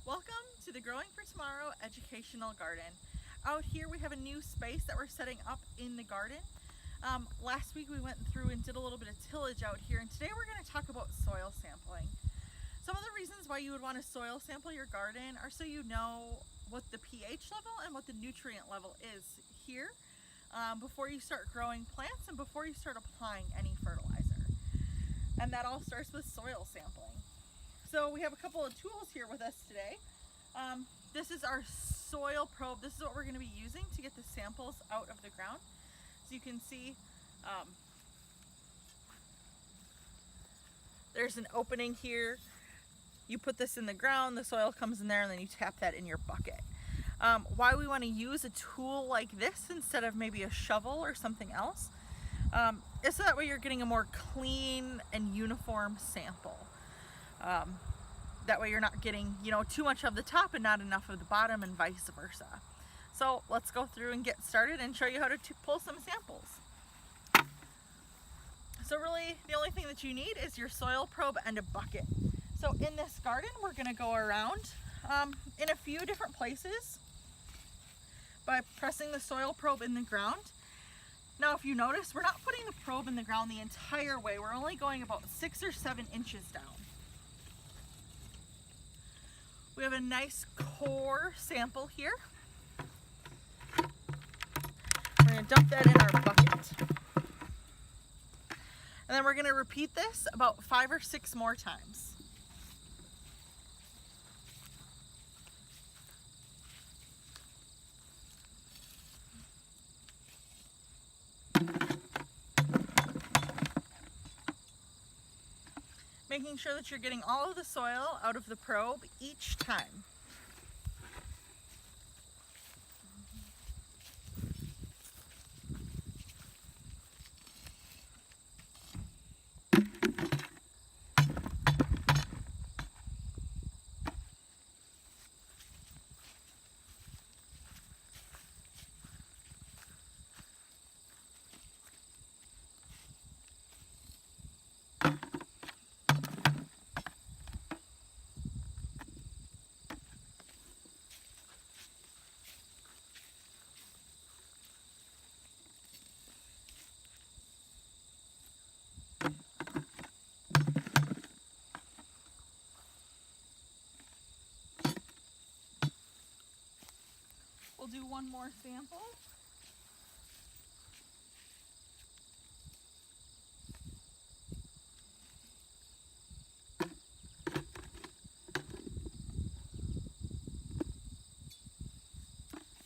Welcome to the Growing for Tomorrow Educational Garden. Out here we have a new space that we're setting up in the garden. Last week we went through and did a little bit of tillage out here, and today we're going to talk about soil sampling. Some of the reasons why you would want to soil sample your garden are so you know what the pH level and what the nutrient level is here before you start growing plants and before you start applying any fertilizer. And that all starts with soil sampling. So we have a couple of tools here with us today. This is our soil probe. This is what we're going to be using to get the samples out of the ground. So you can see there's an opening here. You put this in the ground, the soil comes in there, and then you tap that in your bucket. Why we want to use a tool like this instead of maybe a shovel or something else is so that way you're getting a more clean and uniform sample. That way you're not getting, too much of the top and not enough of the bottom, and vice versa. So let's go through and get started and show you how to pull some samples. So really the only thing that you need is your soil probe and a bucket. So in this garden we're going to go around in a few different places by pressing the soil probe in the ground. Now if you notice, we're not putting the probe in the ground the entire way. We're only going about 6 or 7 inches down. We have a nice core sample here. We're going to dump that in our bucket. And then we're going to repeat this about 5 or 6 more times. Making sure that you're getting all of the soil out of the probe each time. We'll do one more sample.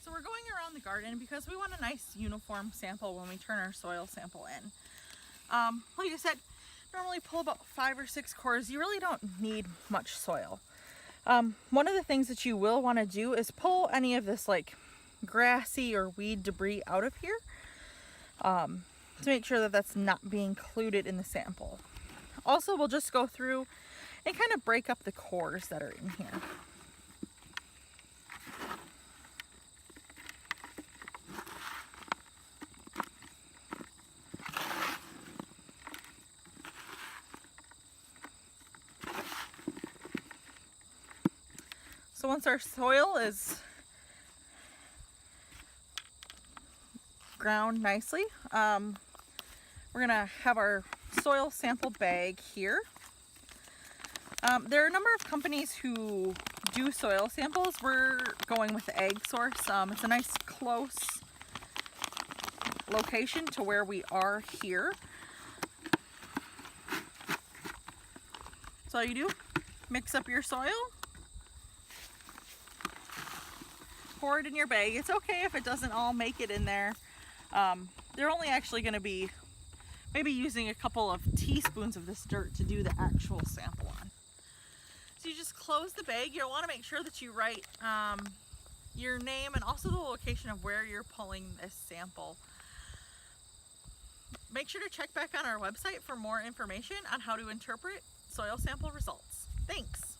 So we're going around the garden because we want a nice uniform sample when we turn our soil sample in. Like I said, normally pull about 5 or 6 cores. You really don't need much soil. One of the things that you will want to do is pull any of this like grassy or weed debris out of here to make sure that that's not being included in the sample. Also, we'll just go through and kind of break up the cores that are in here. So once our soil is ground nicely, we're gonna have our soil sample bag here. There are a number of companies who do soil samples. We're going with the Ag Source. It's a nice close location to where we are here. So all you do, mix up your soil, pour it in your bag. It's okay if it doesn't all make it in there. They're only actually going to be maybe using a couple of teaspoons of this dirt to do the actual sample on. So you just close the bag. You'll want to make sure that you write your name and also the location of where you're pulling this sample. Make sure to check back on our website for more information on how to interpret soil sample results. Thanks.